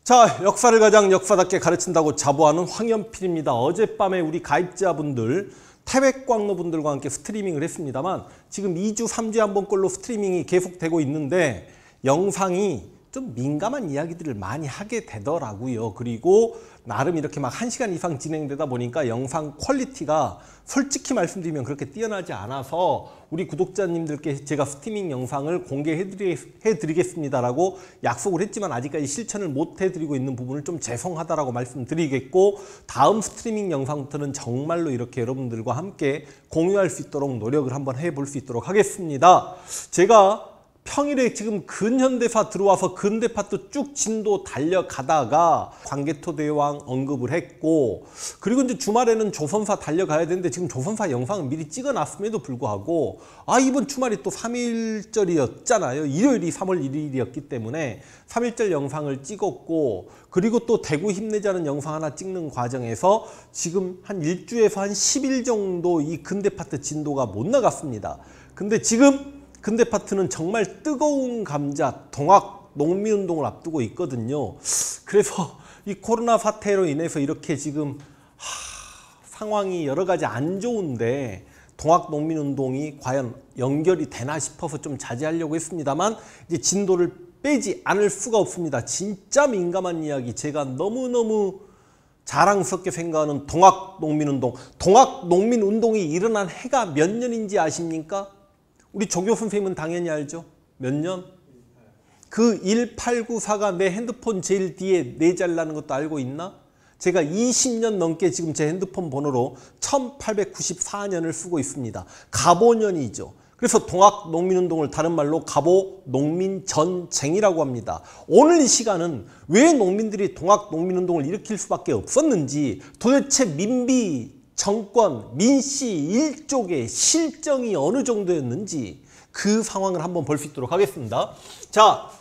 자, 역사를 가장 역사답게 가르친다고 자부하는 황연필입니다. 어젯밤에 우리 가입자분들, 태백광로분들과 함께 스트리밍을 했습니다만 지금 2주, 3주에 한 번꼴로 스트리밍이 계속되고 있는데 영상이 좀 민감한 이야기들을 많이 하게 되더라고요. 그리고 나름 이렇게 막 1시간 이상 진행되다 보니까 영상 퀄리티가 솔직히 말씀드리면 그렇게 뛰어나지 않아서 우리 구독자님들께 제가 스트리밍 영상을 공개해드리겠습니다라고 약속을 했지만 아직까지 실천을 못 해드리고 있는 부분을 좀 죄송하다라고 말씀드리겠고, 다음 스트리밍 영상부터는 정말로 이렇게 여러분들과 함께 공유할 수 있도록 노력을 한번 해볼 수 있도록 하겠습니다. 제가 평일에 지금 근현대사 들어와서 근대파도 쭉 진도 달려가다가 광개토대왕 언급을 했고, 그리고 이제 주말에는 조선사 달려가야 되는데 지금 조선사 영상을 미리 찍어놨음에도 불구하고 이번 주말이 또 3.1절이었잖아요. 일요일이 3월 1일이었기 때문에 3.1절 영상을 찍었고, 그리고 또 대구 힘내자는 영상 하나 찍는 과정에서 지금 한 일주에서 한 10일 정도 이 근대파트 진도가 못 나갔습니다. 근데 지금 근대파트는 정말 뜨거운 감자, 동학 농민운동을 앞두고 있거든요. 그래서 이 코로나 사태로 인해서 이렇게 지금 상황이 여러 가지 안 좋은데 동학 농민운동이 과연 연결이 되나 싶어서 좀 자제하려고 했습니다만 이제 진도를 빼지 않을 수가 없습니다. 진짜 민감한 이야기, 제가 너무너무 자랑스럽게 생각하는 동학 농민운동. 동학 농민운동이 일어난 해가 몇 년인지 아십니까? 우리 조교 선생님은 당연히 알죠. 몇 년? 그 1894가 내 핸드폰 제일 뒤에 4자리 나는 것도 알고 있나? 제가 20년 넘게 지금 제 핸드폰 번호로 1894년을 쓰고 있습니다. 갑오년이죠. 그래서 동학 농민운동을 다른 말로 갑오 농민전쟁이라고 합니다. 오늘 이 시간은 왜 농민들이 동학 농민운동을 일으킬 수밖에 없었는지, 도대체 민비 정권, 민씨 일족의 실정이 어느 정도였는지 그 상황을 한번 볼 수 있도록 하겠습니다. 자,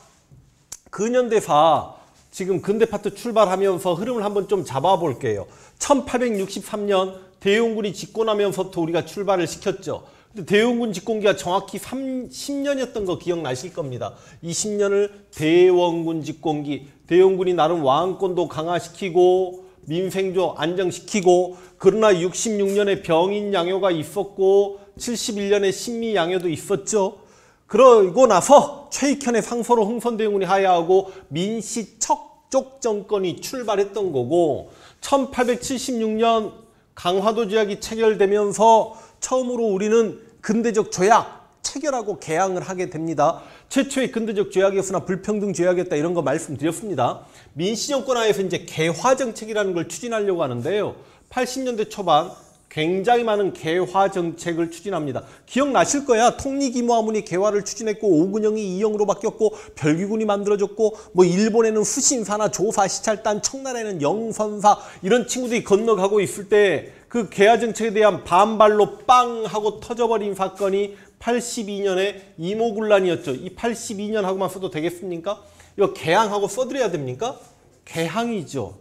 근현대사 지금 근대파트 출발하면서 흐름을 한번 좀 잡아볼게요. 1863년 대용군이 집권하면서부터 우리가 출발을 시켰죠. 근데 대용군 집권기가 정확히 10년이었던 거 기억나실 겁니다. 이 10년을 대원군 집권기, 대용군이 나름 왕권도 강화시키고 민생조 안정시키고, 그러나 66년에 병인 양요가 있었고 71년에 신미 양요도 있었죠. 그러고 나서 최익현의 상서로 흥선대원군이 하야하고 민씨 척족 정권이 출발했던 거고, 1876년 강화도 조약이 체결되면서 처음으로 우리는 근대적 조약 체결하고 개항을 하게 됩니다. 최초의 근대적 조약이었으나 불평등 조약이었다, 이런 거 말씀드렸습니다. 민씨 정권 하에서 이제 개화 정책이라는 걸 추진하려고 하는데요. 80년대 초반 굉장히 많은 개화 정책을 추진합니다. 기억나실 거야. 통리기무하문이 개화를 추진했고, 오근영이 이영으로 바뀌었고, 별기군이 만들어졌고, 뭐 일본에는 후신사나 조사, 시찰단, 청나라에는 영선사, 이런 친구들이 건너가고 있을 때 그 개화 정책에 대한 반발로 빵 하고 터져버린 사건이 82년에 이모군란이었죠. 이 82년 하고만 써도 되겠습니까? 이거 개항하고 써드려야 됩니까? 개항이죠.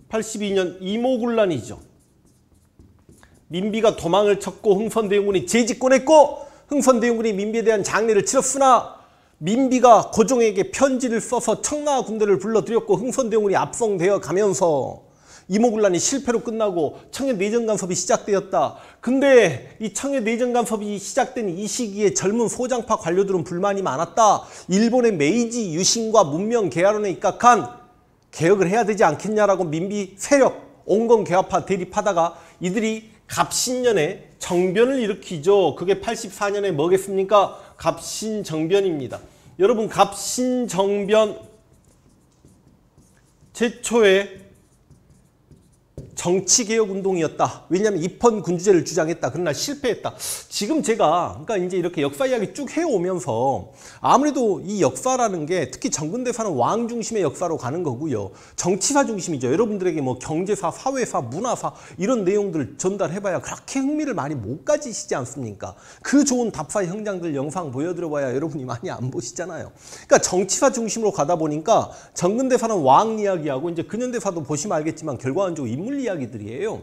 82년 이모군란이죠. 민비가 도망을 쳤고 흥선대원군이 재집권했고, 흥선대원군이 민비에 대한 장례를 치렀으나 민비가 고종에게 편지를 써서 청나 군대를 불러들였고 흥선대원군이 압송되어 가면서 이모군란이 실패로 끝나고 청해내정간섭이 시작되었다. 근데 이 청해내정간섭이 시작된 이 시기에 젊은 소장파 관료들은 불만이 많았다. 일본의 메이지 유신과 문명 개화론에 입각한 개혁을 해야 되지 않겠냐라고 민비 세력, 온건 개화파 대립하다가 이들이 갑신년에 정변을 일으키죠. 그게 84년에 뭐겠습니까? 갑신정변입니다. 여러분, 갑신정변 최초의 정치개혁운동이었다. 왜냐하면 입헌군주제를 주장했다. 그러나 실패했다. 지금 제가 그러니까 이제 이렇게 역사 이야기 쭉 해오면서 아무래도 이 역사라는 게 특히 정근대사는 왕 중심의 역사로 가는 거고요. 정치사 중심이죠. 여러분들에게 뭐 경제사, 사회사, 문화사 이런 내용들을 전달해봐야 그렇게 흥미를 많이 못 가지시지 않습니까? 그 좋은 답사 형장들 영상 보여드려봐야 여러분이 많이 안 보시잖아요. 그러니까 정치사 중심으로 가다 보니까 정근대사는 왕 이야기하고 이제 근현대사도 보시면 알겠지만 결과적으로 인물 이야기들이에요.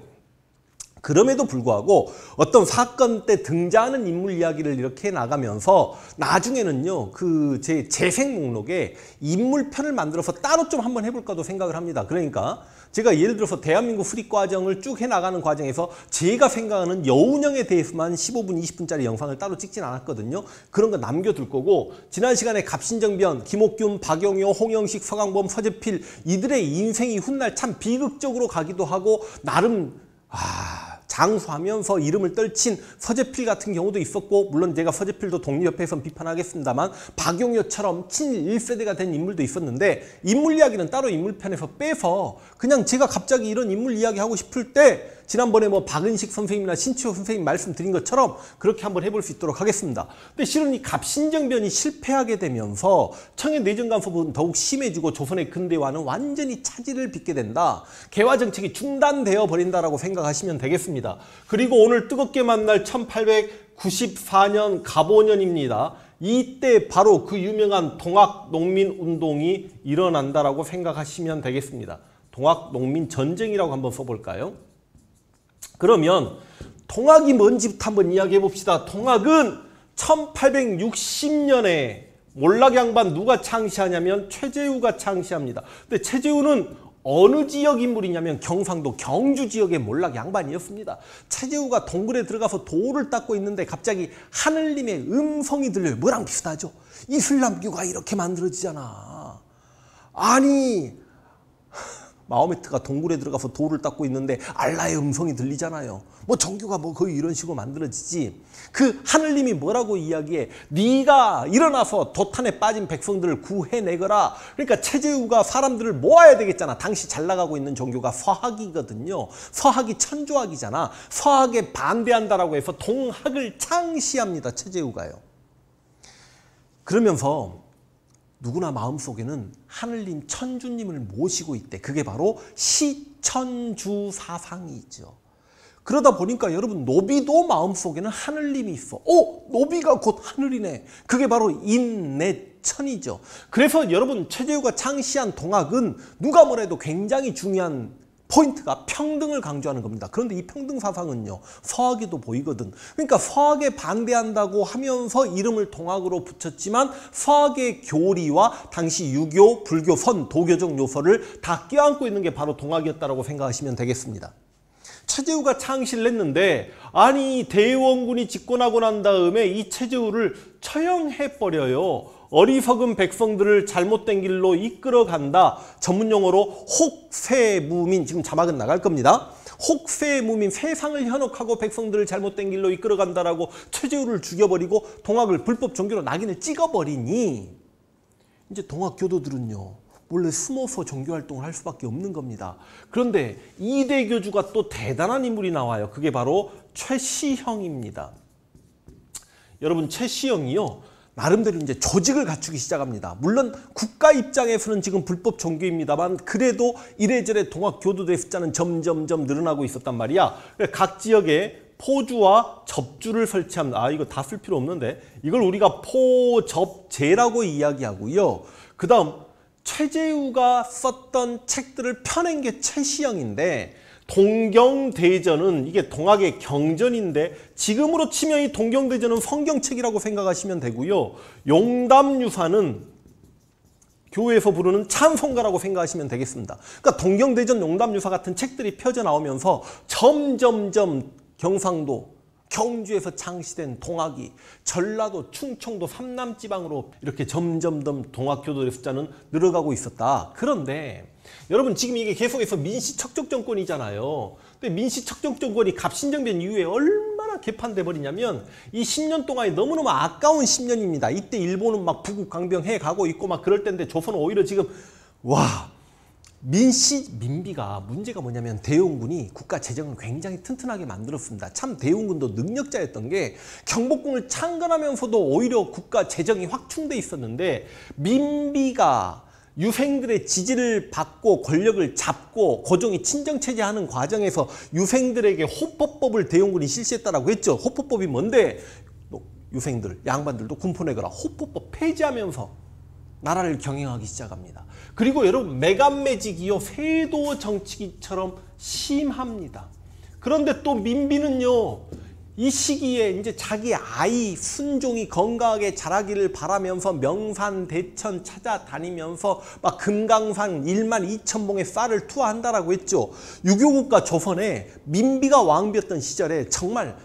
그럼에도 불구하고 어떤 사건 때 등장하는 인물 이야기를 이렇게 나가면서 나중에는요, 그 제 재생 목록에 인물편을 만들어서 따로 좀 한번 해볼까도 생각을 합니다. 그러니까 제가 예를 들어서 대한민국 수립 과정을 쭉 해나가는 과정에서 제가 생각하는 여운형에 대해서만 15분, 20분짜리 영상을 따로 찍진 않았거든요. 그런 거 남겨둘 거고, 지난 시간에 갑신정변, 김옥균, 박영효, 홍영식, 서강범, 서재필 이들의 인생이 훗날 참 비극적으로 가기도 하고 나름 장수하면서 이름을 떨친 서재필 같은 경우도 있었고, 물론 제가 서재필도 독립협회에선 비판하겠습니다만 박용효처럼 친일 1세대가 된 인물도 있었는데, 인물 이야기는 따로 인물편에서 빼서 그냥 제가 갑자기 이런 인물 이야기 하고 싶을 때 지난번에 뭐 박은식 선생님이나 신치호 선생님 말씀드린 것처럼 그렇게 한번 해볼 수 있도록 하겠습니다. 근데 실은 이 갑신정변이 실패하게 되면서 청해 내정 간섭은 더욱 심해지고 조선의 근대화는 완전히 차질을 빚게 된다. 개화 정책이 중단되어 버린다라고 생각하시면 되겠습니다. 그리고 오늘 뜨겁게 만날 1894년 갑오년입니다. 이때 바로 그 유명한 동학농민운동이 일어난다라고 생각하시면 되겠습니다. 동학농민전쟁이라고 한번 써볼까요? 그러면 동학이 뭔지부터 한번 이야기해 봅시다. 동학은 1860년에 몰락양반 누가 창시하냐면 최재우가 창시합니다. 근데 최재우는 어느 지역 인물이냐면 경상도 경주 지역의 몰락 양반이었습니다. 최재우가 동굴에 들어가서 돌을 닦고 있는데 갑자기 하늘님의 음성이 들려요. 뭐랑 비슷하죠? 이슬람교가 이렇게 만들어지잖아. 아니, 마호메트가 동굴에 들어가서 돌을 닦고 있는데 알라의 음성이 들리잖아요. 뭐 종교가 뭐 거의 이런 식으로 만들어지지. 그 하늘님이 뭐라고 이야기해? 네가 일어나서 도탄에 빠진 백성들을 구해내거라. 그러니까 최재우가 사람들을 모아야 되겠잖아. 당시 잘 나가고 있는 종교가 서학이거든요. 서학이 천주학이잖아. 서학에 반대한다라고 해서 동학을 창시합니다. 최재우가요. 그러면서 누구나 마음속에는 하늘님 천주님을 모시고 있대. 그게 바로 시천주사상이죠. 그러다 보니까 여러분 노비도 마음속에는 하늘님이 있어. 노비가 곧 하늘이네. 그게 바로 인내천이죠. 그래서 여러분 최재우가 창시한 동학은 누가 뭐래도 굉장히 중요한 포인트가 평등을 강조하는 겁니다. 그런데 이 평등 사상은요, 서학에도 보이거든. 그러니까 서학에 반대한다고 하면서 이름을 동학으로 붙였지만 서학의 교리와 당시 유교, 불교, 선, 도교적 요소를 다 껴안고 있는 게 바로 동학이었다고 생각하시면 되겠습니다. 최재우가 창시를 했는데, 아니 대원군이 집권하고 난 다음에 이 최재우를 처형해버려요. 어리석은 백성들을 잘못된 길로 이끌어간다. 전문용어로 혹세무민, 지금 자막은 나갈 겁니다. 혹세무민, 세상을 현혹하고 백성들을 잘못된 길로 이끌어간다라고 최재우를 죽여버리고 동학을 불법 종교로 낙인을 찍어버리니 이제 동학 교도들은요, 원래 숨어서 종교활동을 할 수밖에 없는 겁니다. 그런데 이대 교주가 또 대단한 인물이 나와요. 그게 바로 최시형입니다. 여러분 최시형이요, 나름대로 이제 조직을 갖추기 시작합니다. 물론 국가 입장에서는 지금 불법 종교입니다만 그래도 이래저래 동학 교도들의 숫자는 점점점 늘어나고 있었단 말이야. 각 지역에 포주와 접주를 설치합니다. 이거 다 쓸 필요 없는데 이걸 우리가 포접제라고 이야기하고요. 그 다음 최재우가 썼던 책들을 펴낸 게 최시형인데, 동경대전은 이게 동학의 경전인데 지금으로 치면 이 동경대전은 성경책이라고 생각하시면 되고요. 용담유사는 교회에서 부르는 찬송가라고 생각하시면 되겠습니다. 그러니까 동경대전, 용담유사 같은 책들이 펴져 나오면서 점점점 경상도, 경주에서 창시된 동학이 전라도, 충청도, 삼남지방으로 이렇게 점점점 동학교도의 숫자는 늘어가고 있었다. 그런데 여러분 지금 이게 계속해서 민씨척정 정권이잖아요. 근데 민씨척정 정권이 갑신정변 이후에 얼마나 개판돼 버리냐면 이 10년 동안이 너무너무 아까운 10년입니다. 이때 일본은 막 부국 강병해 가고 있고 막 그럴 때인데 조선은 오히려 지금 민비가 문제가 뭐냐면 대원군이 국가 재정을 굉장히 튼튼하게 만들었습니다. 참 대원군도 능력자였던 게 경복궁을 창건하면서도 오히려 국가 재정이 확충돼 있었는데, 민비가 유생들의 지지를 받고 권력을 잡고 고종이 친정체제하는 과정에서 유생들에게 호포법을 대원군이 실시했다라고 했죠. 호포법이 뭔데? 유생들, 양반들도 군포 내거라. 호포법 폐지하면서 나라를 경영하기 시작합니다. 그리고 여러분 매간매직이요, 세도 정치기처럼 심합니다. 그런데 또 민비는요, 이 시기에 이제 자기 아이 순종이 건강하게 자라기를 바라면서 명산 대천 찾아다니면서 막 금강산 12,000봉의 쌀을 투하한다라고 했죠. 유교국가 조선에 민비가 왕비였던 시절에 정말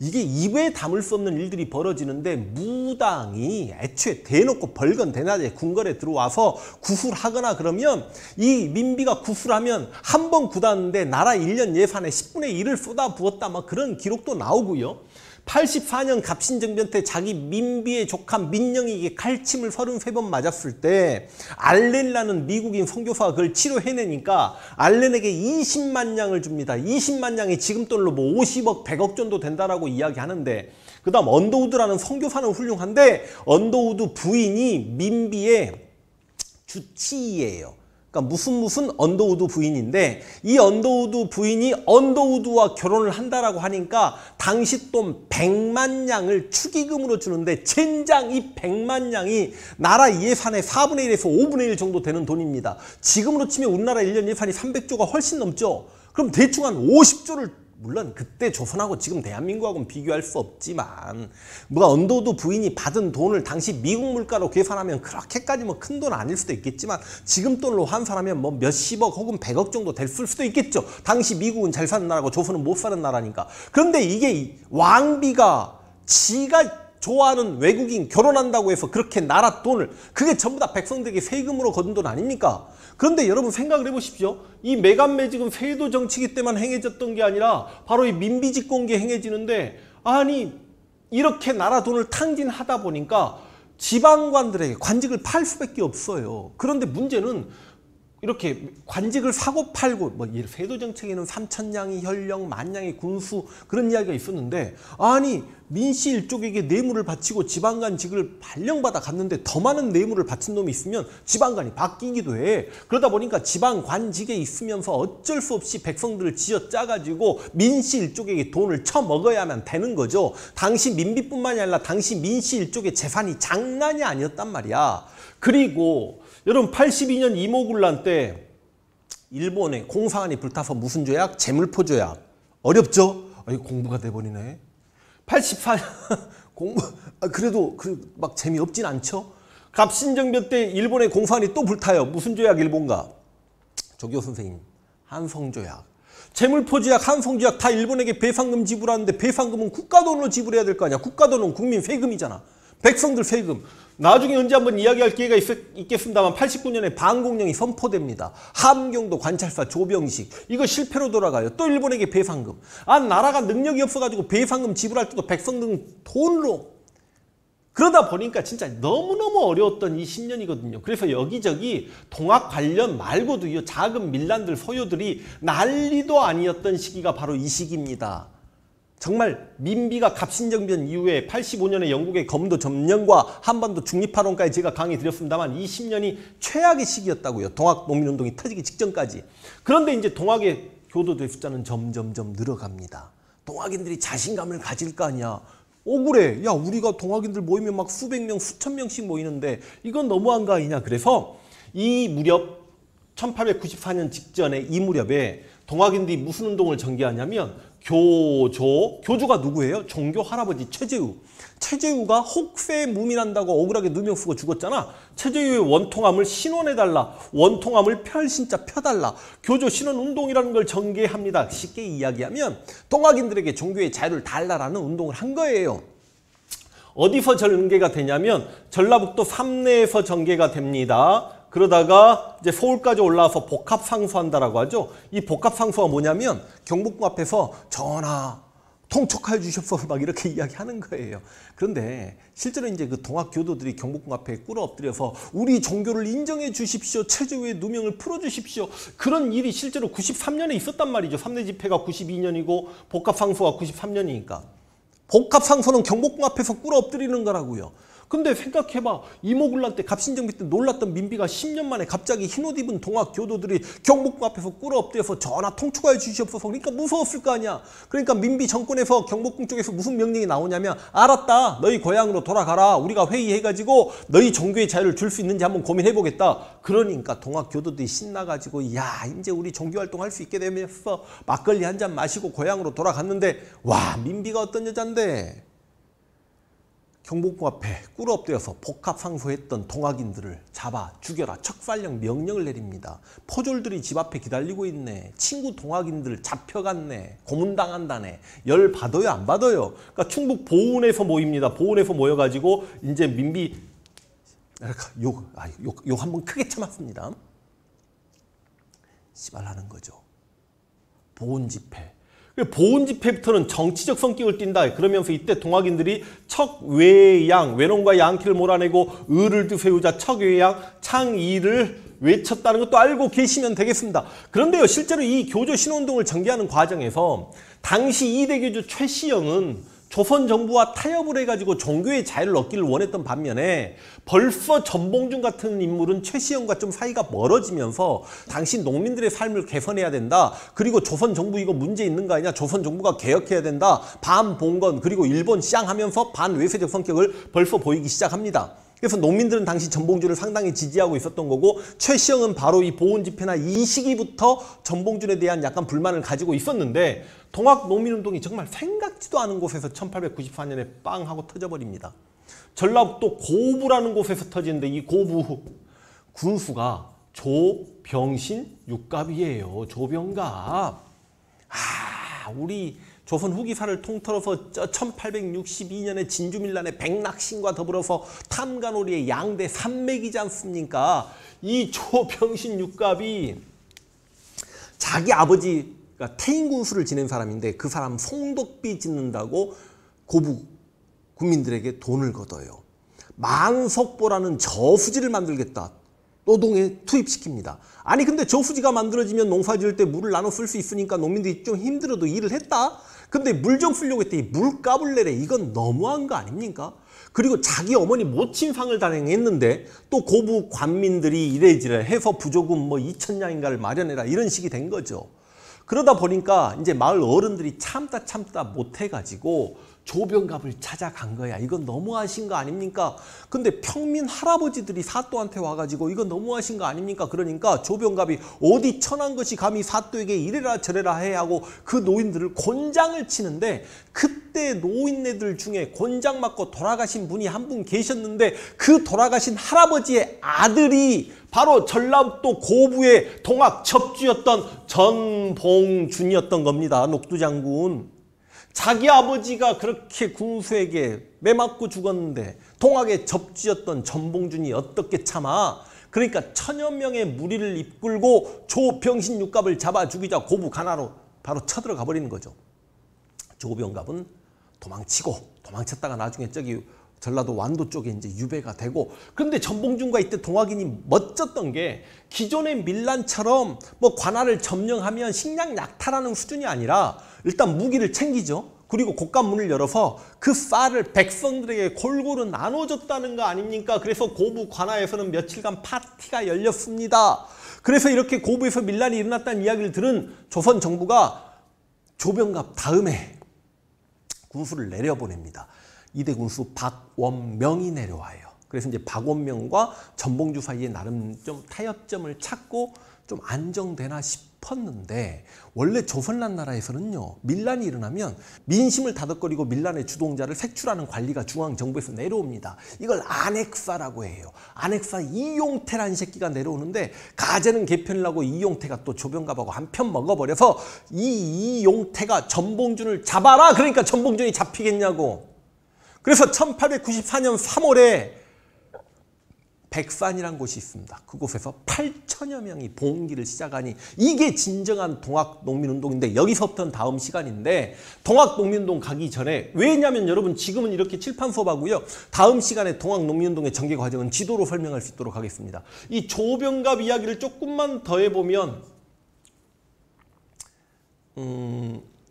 이게 입에 담을 수 없는 일들이 벌어지는데, 무당이 애초에 대놓고 벌건 대낮에 궁궐에 들어와서 구술하거나 그러면, 이 민비가 구술하면 한 번 구다는데 나라 1년 예산의 10분의 1을 쏟아부었다, 막 그런 기록도 나오고요. 84년 갑신정변 때 자기 민비의 조카 민영이에게 칼침을 33번 맞았을 때 알렌이라는 미국인 선교사가 그걸 치료해내니까 알렌에게 20만 냥을 줍니다. 20만 냥이 지금 돈으로 뭐 50억, 100억 정도 된다라고 이야기하는데, 그 다음 언더우드라는 선교사는 훌륭한데 언더우드 부인이 민비의 주치의예요. 그러니까 무슨 언더우드 부인인데, 이 언더우드 부인이 언더우드와 결혼을 한다라고 하니까 당시 돈 100만 냥을 축의금으로 주는데, 젠장 이 100만 냥이 나라 예산의 4분의 1에서 5분의 1 정도 되는 돈입니다. 지금으로 치면 우리나라 1년 예산이 300조가 훨씬 넘죠. 그럼 대충 한 50조를, 물론 그때 조선하고 지금 대한민국하고는 비교할 수 없지만, 뭐가 언더우드 부인이 받은 돈을 당시 미국 물가로 계산하면 그렇게까지 뭐 큰 돈 아닐 수도 있겠지만, 지금 돈으로 환산하면 뭐 몇십억 혹은 100억 정도 됐을 수도 있겠죠. 당시 미국은 잘 사는 나라고 조선은 못 사는 나라니까. 그런데 이게 왕비가 지가 좋아하는 외국인 결혼한다고 해서 그렇게 나라 돈을, 그게 전부 다 백성들에게 세금으로 거둔 돈 아닙니까? 그런데 여러분 생각을 해보십시오. 이 매간매직은 세도 정치기 때만 행해졌던 게 아니라 바로 이 민비집권기에 행해지는데, 아니 이렇게 나라 돈을 탕진하다 보니까 지방관들에게 관직을 팔 수밖에 없어요. 그런데 문제는 이렇게 관직을 사고 팔고, 뭐 세도 정책에는 3,000냥이 현령, 10,000냥이 군수, 그런 이야기가 있었는데, 아니 민씨 일족에게 뇌물을 바치고 지방관직을 발령받아 갔는데 더 많은 뇌물을 바친 놈이 있으면 지방관이 바뀌기도 해. 그러다 보니까 지방관직에 있으면서 어쩔 수 없이 백성들을 쥐어짜가지고 민씨 일족에게 돈을 쳐먹어야만 되는 거죠. 당시 민비뿐만이 아니라 당시 민씨 일족의 재산이 장난이 아니었단 말이야. 그리고 여러분 82년 이모군란 때 일본에 공사관이 불타서 무슨 조약? 재물포 조약. 어렵죠? 공부가 돼버리네. 84년 공부, 그래도 막 재미없진 않죠? 갑신정변 때 일본의 공사관이 또 불타요. 무슨 조약 일본가? 조교 선생님, 한성조약. 재물포 조약, 한성조약 다 일본에게 배상금 지불하는데, 배상금은 국가 돈으로 지불해야 될 거 아니야. 국가 돈은 국민 세금이잖아. 백성들 세금. 나중에 언제 한번 이야기할 기회가 있겠습니다만 89년에 반공령이 선포됩니다. 함경도 관찰사 조병식. 이거 실패로 돌아가요. 또 일본에게 배상금. 나라가 능력이 없어가지고 배상금 지불할 때도 백성들 돈으로. 그러다 보니까 진짜 너무너무 어려웠던 이 10년이거든요. 그래서 여기저기 동학 관련 말고도 작은 밀란들, 소요들이 난리도 아니었던 시기가 바로 이 시기입니다. 정말 민비가 갑신정변 이후에 85년에 영국의 검도 점령과 한반도 중립화론까지 제가 강의 드렸습니다만, 이 10년이 최악의 시기였다고요. 동학농민운동이 터지기 직전까지. 그런데 이제 동학의 교도들 숫자는 점점점 늘어갑니다. 동학인들이 자신감을 가질 거 아니야. 억울해. 야, 우리가 동학인들 모이면 막 수백 명, 수천 명씩 모이는데 이건 너무한 거 아니냐. 그래서 이 무렵 1894년 직전에 이 무렵에 동학인들이 무슨 운동을 전개하냐면, 교조가 누구예요? 종교 할아버지 최재우. 최재우가 혹세 무민한다고 억울하게 누명 쓰고 죽었잖아. 최재우의 원통함을 신원해달라. 원통함을 펼신자 펴달라. 교조 신원운동이라는 걸 전개합니다. 쉽게 이야기하면 동학인들에게 종교의 자유를 달라라는 운동을 한 거예요. 어디서 전개가 되냐면 전라북도 삼내에서 전개가 됩니다. 그러다가 이제 서울까지 올라와서 복합상수한다라고 하죠. 이 복합상수가 뭐냐면 경복궁 앞에서 전하 통촉하여 주십소서 막 이렇게 이야기하는 거예요. 그런데 실제로 이제 그 동학교도들이 경복궁 앞에 꿇어 엎드려서 우리 종교를 인정해 주십시오. 최재우의 누명을 풀어 주십시오. 그런 일이 실제로 93년에 있었단 말이죠. 삼내 집회가 92년이고 복합상수가 93년이니까. 복합상수는 경복궁 앞에서 꿇어 엎드리는 거라고요. 근데 생각해봐. 이모군란 때 갑신정비 때 놀랐던 민비가 10년 만에 갑자기 흰옷 입은 동학 교도들이 경복궁 앞에서 꿇어엎드려서 전하 통촉하여 주시옵소서. 그러니까 무서웠을 거 아니야. 그러니까 민비 정권에서 경복궁 쪽에서 무슨 명령이 나오냐면 알았다. 너희 고향으로 돌아가라. 우리가 회의해가지고 너희 종교의 자유를 줄 수 있는지 한번 고민해보겠다. 그러니까 동학 교도들이 신나가지고 야 이제 우리 종교활동 할 수 있게 되면서 막걸리 한 잔 마시고 고향으로 돌아갔는데 와 민비가 어떤 여잔데 경복궁 앞에 꿇어엎드려서 복합상소했던 동학인들을 잡아 죽여라 척살령 명령을 내립니다. 포졸들이 집 앞에 기다리고 있네. 친구 동학인들 잡혀갔네. 고문당한다네. 열 받아요 안 받아요? 그러니까 충북 보은에서 모입니다. 보은에서 모여가지고 이제 민비 욕 한번 크게 참았습니다. 시발하는 거죠. 보은 집회. 보은 집회부터는 정치적 성격을 띈다. 그러면서 이때 동학인들이 척외양, 외놈과 양키를 몰아내고 을을 두세우자 척외양, 창이를 외쳤다는 것도 알고 계시면 되겠습니다. 그런데요, 실제로 이 교조 신운동을 전개하는 과정에서 당시 2대 교주 최시영은 조선 정부와 타협을 해가지고 종교의 자유를 얻기를 원했던 반면에 벌써 전봉준 같은 인물은 최시영과 좀 사이가 멀어지면서 당시 농민들의 삶을 개선해야 된다. 그리고 조선 정부 이거 문제 있는 거 아니냐. 조선 정부가 개혁해야 된다. 반봉건 그리고 일본 시향하면서 반외세적 성격을 벌써 보이기 시작합니다. 그래서 농민들은 당시 전봉준을 상당히 지지하고 있었던 거고 최시영은 바로 이 보은 집회나 이 시기부터 전봉준에 대한 약간 불만을 가지고 있었는데 동학 농민운동이 정말 생각지도 않은 곳에서 1894년에 빵 하고 터져버립니다. 전라북도 고부라는 곳에서 터지는데 이 고부 군수가 조병신 육갑이에요. 조병갑. 우리 조선 후기사를 통틀어서 1862년에 진주밀란의 백낙신과 더불어서 탐관오리의 양대 산맥이지 않습니까? 이 조병신 육갑이 자기 아버지가 태인군수를 지낸 사람인데 그 사람 송덕비 짓는다고 고부 군민들에게 돈을 걷어요. 만석보라는 저수지를 만들겠다. 노동에 투입시킵니다. 아니 근데 저수지가 만들어지면 농사 지을 때 물을 나눠 쓸 수 있으니까 농민들이 좀 힘들어도 일을 했다? 근데 물 좀 쓰려고 했더니 물값을 내래. 이건 너무한 거 아닙니까? 그리고 자기 어머니 모친상을 단행했는데 또 고부 관민들이 이래저래 해서 부조금 뭐 2,000냥인가를 마련해라 이런 식이 된 거죠. 그러다 보니까 이제 마을 어른들이 참다 못해가지고 조병갑을 찾아간 거야. 이건 너무하신 거 아닙니까? 근데 평민 할아버지들이 사또한테 와가지고 이건 너무하신 거 아닙니까? 그러니까 조병갑이 어디 천한 것이 감히 사또에게 이래라 저래라 해 하고 그 노인들을 곤장을 치는데 그때 노인네들 중에 곤장 맞고 돌아가신 분이 한 분 계셨는데 그 돌아가신 할아버지의 아들이 바로 전라북도 고부의 동학 첩주였던 전봉준이었던 겁니다. 녹두장군. 자기 아버지가 그렇게 군수에게 매맞고 죽었는데 동학의 접주였던 전봉준이 어떻게 참아? 그러니까 1000여 명의 무리를 이끌고 조병신 육갑을 잡아 죽이자 고부 가나로 바로 쳐들어가 버리는 거죠. 조병갑은 도망쳤다가 나중에 저기 전라도 완도 쪽에 이제 유배가 되고, 그런데 전봉준과 이때 동학인이 멋졌던 게 기존의 밀란처럼 뭐 관할을 점령하면 식량 약탈하는 수준이 아니라 일단 무기를 챙기죠. 그리고 곡간문을 열어서 그 쌀을 백성들에게 골고루 나눠줬다는 거 아닙니까? 그래서 고부 관하에서는 며칠간 파티가 열렸습니다. 그래서 이렇게 고부에서 밀란이 일어났다는 이야기를 들은 조선 정부가 조병갑 다음에 군수를 내려보냅니다. 이대 군수 박원명이 내려와요. 그래서 이제 박원명과 전봉주 사이에 나름 좀 타협점을 찾고 좀 안정되나 싶었는데, 원래 조선란 나라에서는요, 밀란이 일어나면 민심을 다독거리고 밀란의 주동자를 색출하는 관리가 중앙정부에서 내려옵니다. 이걸 안핵사라고 해요. 안핵사 이용태라는 새끼가 내려오는데, 가재는 개편을 하고 이용태가 또 조병갑하고 한편 먹어버려서 이 이용태가 전봉준을 잡아라. 그러니까 전봉준이 잡히겠냐고. 그래서 1894년 3월에 백산이란 곳이 있습니다. 그곳에서 8천여 명이 봉기를 시작하니 이게 진정한 동학농민운동인데, 여기서부터는 다음 시간인데, 동학농민운동 가기 전에, 왜냐하면 여러분 지금은 이렇게 칠판 수업하고요, 다음 시간에 동학농민운동의 전개 과정은 지도로 설명할 수 있도록 하겠습니다. 이 조병갑 이야기를 조금만 더 해보면,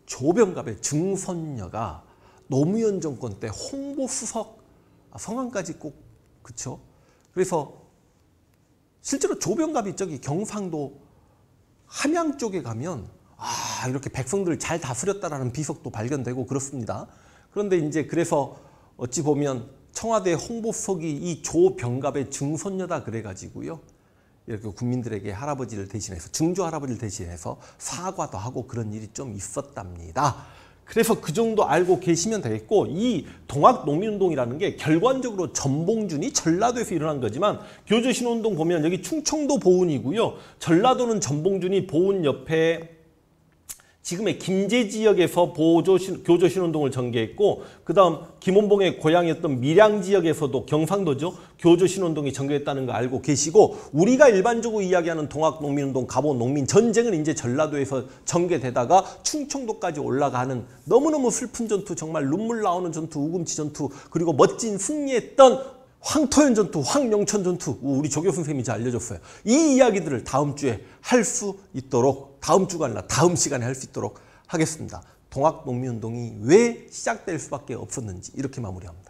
조병갑의 증손녀가 노무현 정권 때 홍보수석 성안까지 꼭 그쵸? 그래서 실제로 조병갑이 저기 경상도 함양 쪽에 가면 이렇게 백성들을 잘 다스렸다라는 비석도 발견되고 그렇습니다. 그런데 이제 그래서 어찌 보면 청와대 홍보석이 이 조병갑의 증손녀다 그래가지고요. 이렇게 국민들에게 할아버지를 대신해서 증조 할아버지를 대신해서 사과도 하고 그런 일이 좀 있었답니다. 그래서 그 정도 알고 계시면 되겠고, 이 동학농민운동이라는 게 결과적으로 전봉준이 전라도에서 일어난 거지만 교조신운동 보면 여기 충청도 보은이고요. 전라도는 전봉준이 보은 옆에 지금의 김제 지역에서 교조신운동을 전개했고, 그 다음 김원봉의 고향이었던 밀양 지역에서도 경상도죠. 교조신운동이 전개했다는 거 알고 계시고, 우리가 일반적으로 이야기하는 동학농민운동, 갑오농민전쟁은 이제 전라도에서 전개되다가 충청도까지 올라가는 너무너무 슬픈 전투, 정말 눈물 나오는 전투, 우금치 전투, 그리고 멋진 승리했던 황토현 전투, 황영천 전투, 우리 조교 선생님이 잘 알려줬어요. 이 이야기들을 다음 주에 할 수 있도록, 다음 주가 아니라 다음 시간에 할 수 있도록 하겠습니다. 동학농민운동이 왜 시작될 수밖에 없었는지 이렇게 마무리합니다.